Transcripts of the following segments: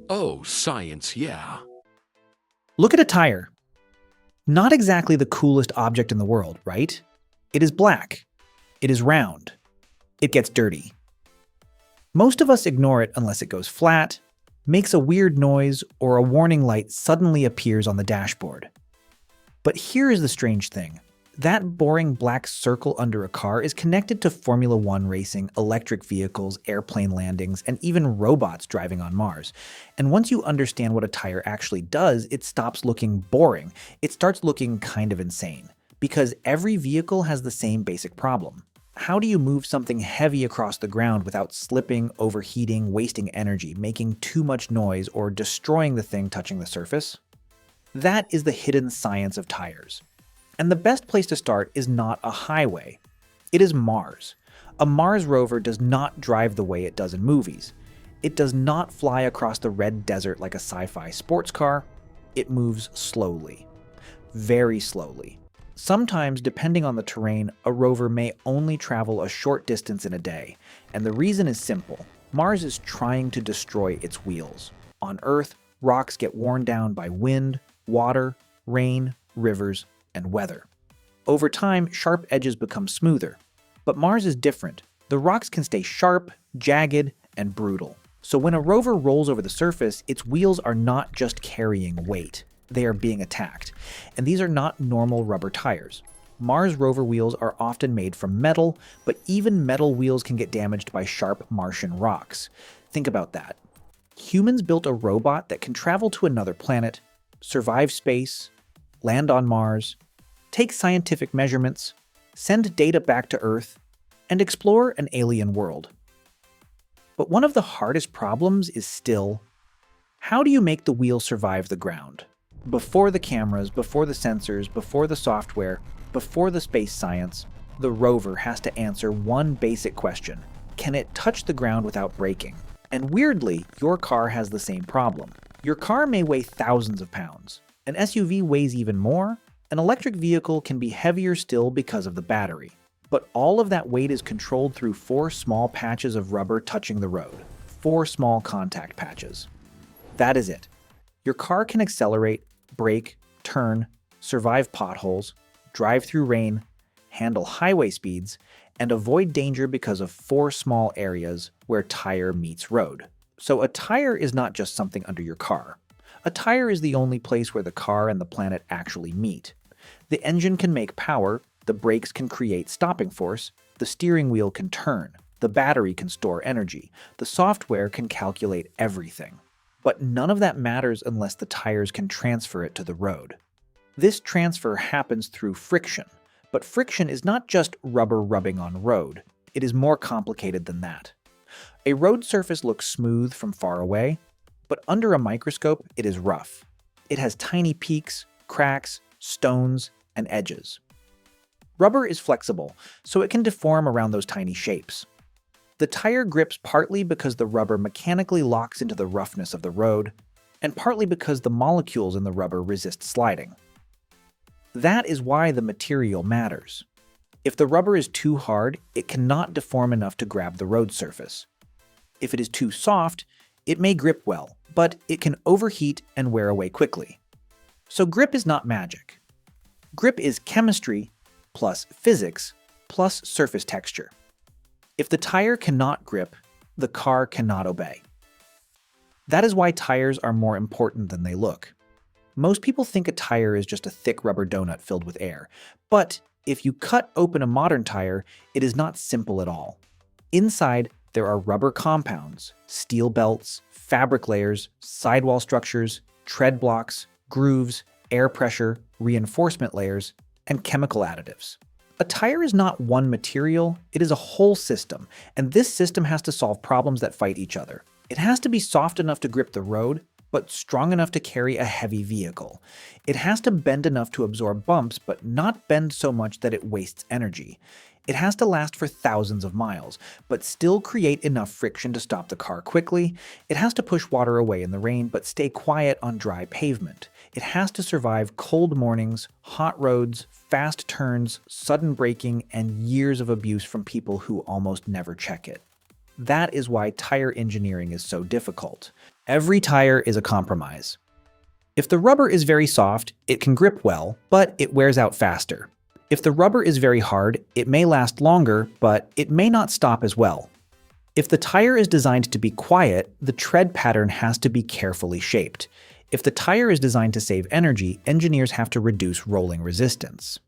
Oh, science, yeah. Look at a tire. Not exactly the coolest object in the world, right? It is black. It is round. It gets dirty. Most of us ignore it unless it goes flat, makes a weird noise, or a warning light suddenly appears on the dashboard. But here is the strange thing. That boring black circle under a car is connected to Formula One racing, electric vehicles, airplane landings, and even robots driving on Mars. And once you understand what a tire actually does, it stops looking boring. It starts looking kind of insane. Because every vehicle has the same basic problem. How do you move something heavy across the ground without slipping, overheating, wasting energy, making too much noise, or destroying the thing touching the surface? That is the hidden science of tires. And the best place to start is not a highway. It is Mars. A Mars rover does not drive the way it does in movies. It does not fly across the red desert like a sci-fi sports car. It moves slowly. Very slowly. Sometimes, depending on the terrain, a rover may only travel a short distance in a day. And the reason is simple. Mars is trying to destroy its wheels. On Earth, rocks get worn down by wind, water, rain, rivers, and weather. Over time, sharp edges become smoother. But Mars is different. The rocks can stay sharp, jagged, and brutal. So when a rover rolls over the surface, its wheels are not just carrying weight. They are being attacked. And these are not normal rubber tires. Mars rover wheels are often made from metal, but even metal wheels can get damaged by sharp Martian rocks. Think about that. Humans built a robot that can travel to another planet, survive space, land on Mars, take scientific measurements, send data back to Earth, and explore an alien world. But one of the hardest problems is still, how do you make the wheel survive the ground? Before the cameras, before the sensors, before the software, before the space science, the rover has to answer one basic question. Can it touch the ground without breaking? And weirdly, your car has the same problem. Your car may weigh thousands of pounds. An SUV weighs even more. An electric vehicle can be heavier still because of the battery. But all of that weight is controlled through 4 small patches of rubber touching the road. 4 small contact patches. That is it. Your car can accelerate, brake, turn, survive potholes, drive through rain, handle highway speeds, and avoid danger because of 4 small areas where tire meets road. So a tire is not just something under your car. A tire is the only place where the car and the planet actually meet. The engine can make power, the brakes can create stopping force, the steering wheel can turn, the battery can store energy, the software can calculate everything. But none of that matters unless the tires can transfer it to the road. This transfer happens through friction, but friction is not just rubber rubbing on road. It is more complicated than that. A road surface looks smooth from far away, but under a microscope, it is rough. It has tiny peaks, cracks, stones, and edges. Rubber is flexible, so it can deform around those tiny shapes. The tire grips partly because the rubber mechanically locks into the roughness of the road, and partly because the molecules in the rubber resist sliding. That is why the material matters. If the rubber is too hard, it cannot deform enough to grab the road surface. If it is too soft, it may grip well, but it can overheat and wear away quickly. So grip is not magic. Grip is chemistry plus physics plus surface texture. If the tire cannot grip, the car cannot obey. That is why tires are more important than they look. Most people think a tire is just a thick rubber donut filled with air, but if you cut open a modern tire, it is not simple at all. Inside, there are rubber compounds, steel belts, fabric layers, sidewall structures, tread blocks, grooves, air pressure, reinforcement layers, and chemical additives. A tire is not one material, it is a whole system, and this system has to solve problems that fight each other. It has to be soft enough to grip the road, but strong enough to carry a heavy vehicle. It has to bend enough to absorb bumps, but not bend so much that it wastes energy. It has to last for thousands of miles, but still create enough friction to stop the car quickly. It has to push water away in the rain, but stay quiet on dry pavement. It has to survive cold mornings, hot roads, fast turns, sudden braking, and years of abuse from people who almost never check it. That is why tire engineering is so difficult. Every tire is a compromise. If the rubber is very soft, it can grip well, but it wears out faster. If the rubber is very hard, it may last longer, but it may not stop as well. If the tire is designed to be quiet, the tread pattern has to be carefully shaped. If the tire is designed to save energy, engineers have to reduce rolling resistance.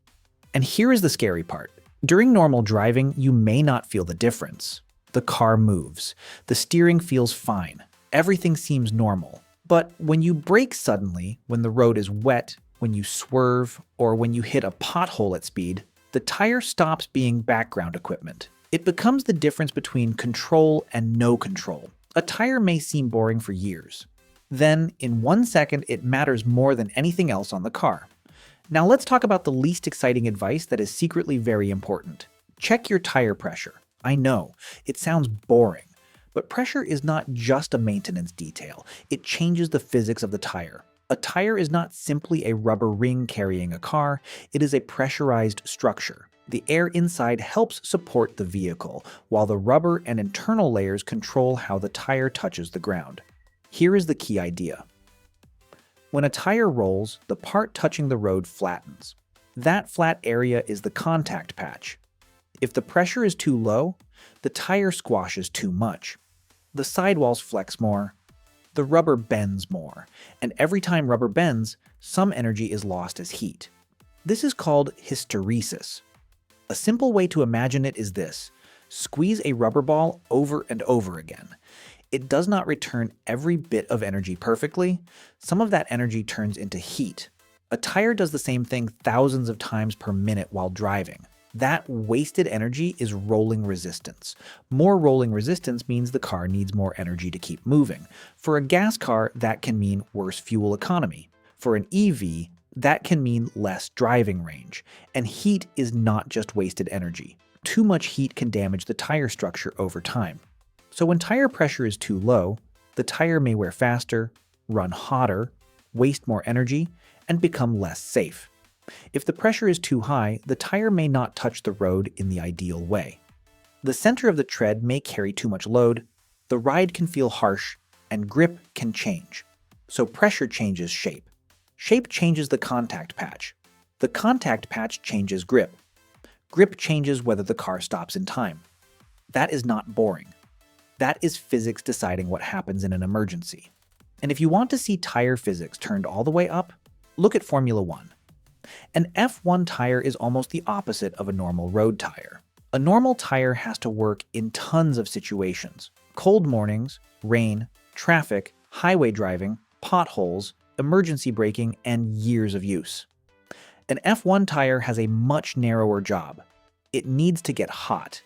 And here is the scary part. During normal driving, you may not feel the difference. The car moves. The steering feels fine. Everything seems normal. But when you brake suddenly, when the road is wet, when you swerve, or when you hit a pothole at speed, the tire stops being background equipment. It becomes the difference between control and no control. A tire may seem boring for years. Then, in 1 second, it matters more than anything else on the car. Now let's talk about the least exciting advice that is secretly very important. Check your tire pressure. I know, it sounds boring, but pressure is not just a maintenance detail. It changes the physics of the tire. A tire is not simply a rubber ring carrying a car, it is a pressurized structure. The air inside helps support the vehicle, while the rubber and internal layers control how the tire touches the ground. Here is the key idea. When a tire rolls, the part touching the road flattens. That flat area is the contact patch. If the pressure is too low, the tire squashes too much. The sidewalls flex more, the rubber bends more, and every time rubber bends, some energy is lost as heat. This is called hysteresis. A simple way to imagine it is this: squeeze a rubber ball over and over again. It does not return every bit of energy perfectly. Some of that energy turns into heat. A tire does the same thing thousands of times per minute while driving. That wasted energy is rolling resistance. More rolling resistance means the car needs more energy to keep moving. For a gas car, that can mean worse fuel economy. For an EV, that can mean less driving range. And heat is not just wasted energy. Too much heat can damage the tire structure over time. So when tire pressure is too low, the tire may wear faster, run hotter, waste more energy, and become less safe. If the pressure is too high, the tire may not touch the road in the ideal way. The center of the tread may carry too much load, the ride can feel harsh, and grip can change. So pressure changes shape. Shape changes the contact patch. The contact patch changes grip. Grip changes whether the car stops in time. That is not boring. That is physics deciding what happens in an emergency. And if you want to see tire physics turned all the way up, look at Formula 1. An F1 tire is almost the opposite of a normal road tire. A normal tire has to work in tons of situations: cold mornings, rain, traffic, highway driving, potholes, emergency braking, and years of use. An F1 tire has a much narrower job. It needs to get hot.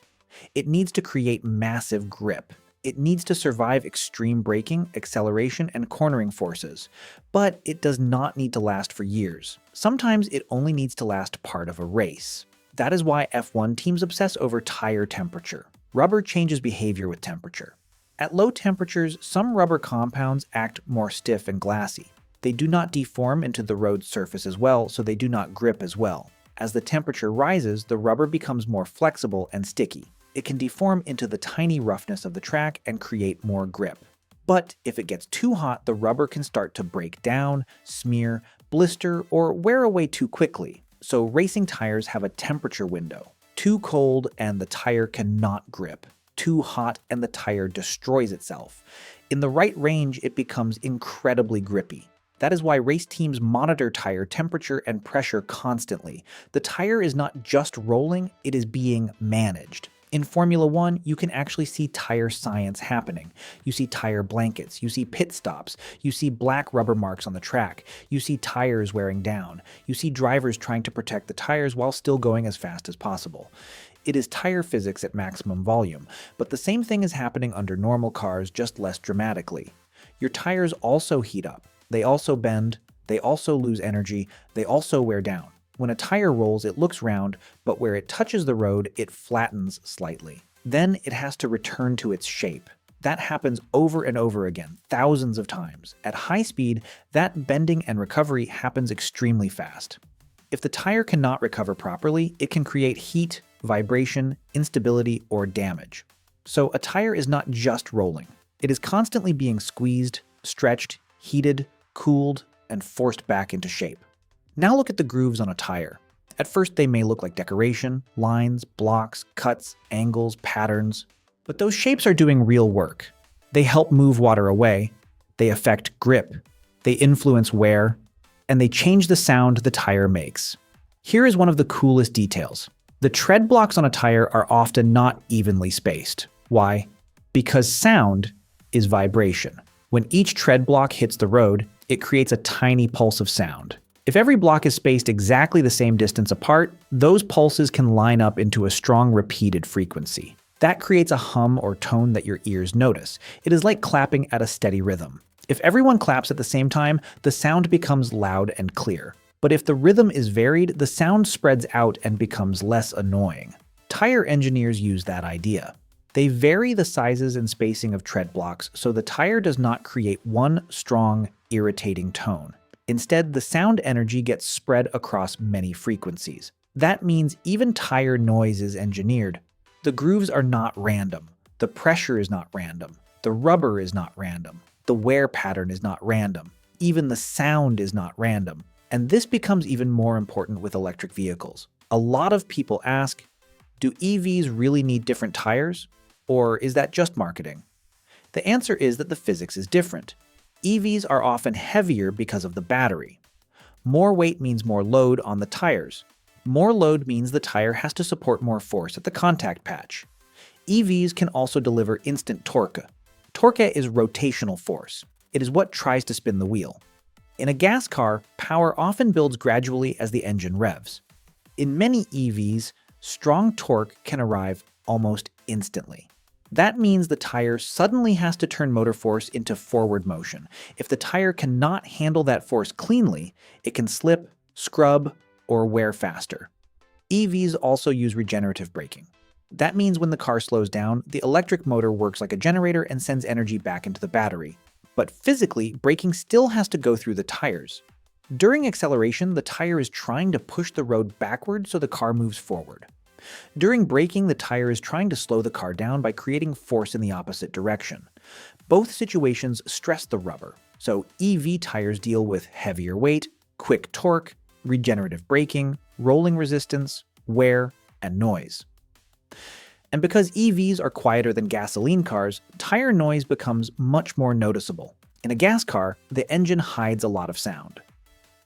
It needs to create massive grip. It needs to survive extreme braking, acceleration, and cornering forces. But it does not need to last for years. Sometimes it only needs to last part of a race. That is why F1 teams obsess over tire temperature. Rubber changes behavior with temperature. At low temperatures, some rubber compounds act more stiff and glassy. They do not deform into the road surface as well, so they do not grip as well. As the temperature rises, the rubber becomes more flexible and sticky. It can deform into the tiny roughness of the track and create more grip. But if it gets too hot, the rubber can start to break down, smear, blister, or wear away too quickly. So racing tires have a temperature window. Too cold and the tire cannot grip. Too hot and the tire destroys itself. In the right range, it becomes incredibly grippy. That is why race teams monitor tire temperature and pressure constantly. The tire is not just rolling, it is being managed. In Formula 1, you can actually see tire science happening. You see tire blankets, you see pit stops, you see black rubber marks on the track, you see tires wearing down, you see drivers trying to protect the tires while still going as fast as possible. It is tire physics at maximum volume, but the same thing is happening under normal cars, just less dramatically. Your tires also heat up, they also bend, they also lose energy, they also wear down. When a tire rolls, it looks round, but where it touches the road, it flattens slightly. Then it has to return to its shape. That happens over and over again, thousands of times. At high speed, that bending and recovery happens extremely fast. If the tire cannot recover properly, it can create heat, vibration, instability, or damage. So a tire is not just rolling. It is constantly being squeezed, stretched, heated, cooled, and forced back into shape. Now look at the grooves on a tire. At first they may look like decoration, lines, blocks, cuts, angles, patterns. But those shapes are doing real work. They help move water away, they affect grip, they influence wear, and they change the sound the tire makes. Here is one of the coolest details. The tread blocks on a tire are often not evenly spaced. Why? Because sound is vibration. When each tread block hits the road, it creates a tiny pulse of sound. If every block is spaced exactly the same distance apart, those pulses can line up into a strong repeated frequency. That creates a hum or tone that your ears notice. It is like clapping at a steady rhythm. If everyone claps at the same time, the sound becomes loud and clear. But if the rhythm is varied, the sound spreads out and becomes less annoying. Tire engineers use that idea. They vary the sizes and spacing of tread blocks so the tire does not create one strong, irritating tone. Instead, the sound energy gets spread across many frequencies. That means even tire noise is engineered. The grooves are not random. The pressure is not random. The rubber is not random. The wear pattern is not random. Even the sound is not random. And this becomes even more important with electric vehicles. A lot of people ask, do EVs really need different tires? Or is that just marketing? The answer is that the physics is different. EVs are often heavier because of the battery. More weight means more load on the tires. More load means the tire has to support more force at the contact patch. EVs can also deliver instant torque. Torque is rotational force. It is what tries to spin the wheel. In a gas car, power often builds gradually as the engine revs. In many EVs, strong torque can arrive almost instantly. That means the tire suddenly has to turn motor force into forward motion. If the tire cannot handle that force cleanly, it can slip, scrub, or wear faster. EVs also use regenerative braking. That means when the car slows down, the electric motor works like a generator and sends energy back into the battery. But physically, braking still has to go through the tires. During acceleration, the tire is trying to push the road backward so the car moves forward. During braking, the tire is trying to slow the car down by creating force in the opposite direction. Both situations stress the rubber, so EV tires deal with heavier weight, quick torque, regenerative braking, rolling resistance, wear, and noise. And because EVs are quieter than gasoline cars, tire noise becomes much more noticeable. In a gas car, the engine hides a lot of sound.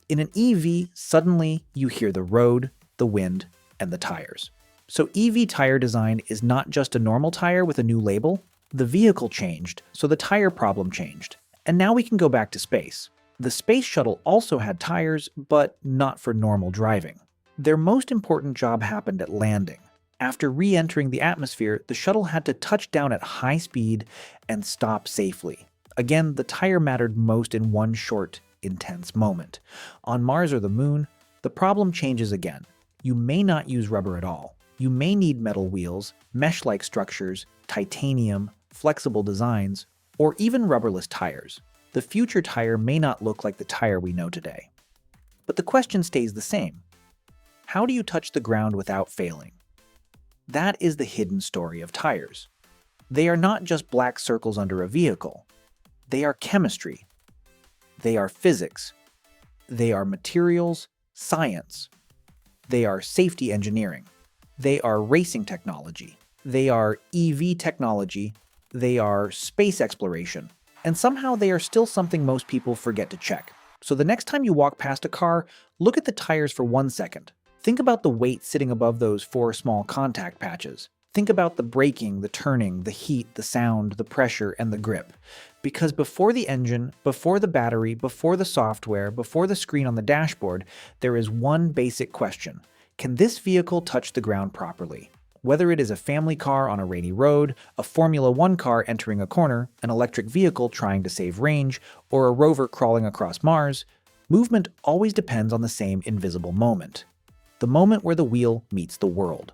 In an EV, suddenly you hear the road, the wind, and the tires. So EV tire design is not just a normal tire with a new label. The vehicle changed, so the tire problem changed. And now we can go back to space. The space shuttle also had tires, but not for normal driving. Their most important job happened at landing. After re-entering the atmosphere, the shuttle had to touch down at high speed and stop safely. Again, the tire mattered most in one short, intense moment. On Mars or the Moon, the problem changes again. You may not use rubber at all. You may need metal wheels, mesh-like structures, titanium, flexible designs, or even rubberless tires. The future tire may not look like the tire we know today. But the question stays the same. How do you touch the ground without failing? That is the hidden story of tires. They are not just black circles under a vehicle. They are chemistry. They are physics. They are materials, science. They are safety engineering. They are racing technology. They are EV technology. They are space exploration. And somehow they are still something most people forget to check. So the next time you walk past a car, look at the tires for 1 second. Think about the weight sitting above those 4 small contact patches. Think about the braking, the turning, the heat, the sound, the pressure, and the grip. Because before the engine, before the battery, before the software, before the screen on the dashboard, there is one basic question. Can this vehicle touch the ground properly? Whether it is a family car on a rainy road, a Formula One car entering a corner, an electric vehicle trying to save range, or a rover crawling across Mars, movement always depends on the same invisible moment. The moment where the wheel meets the world.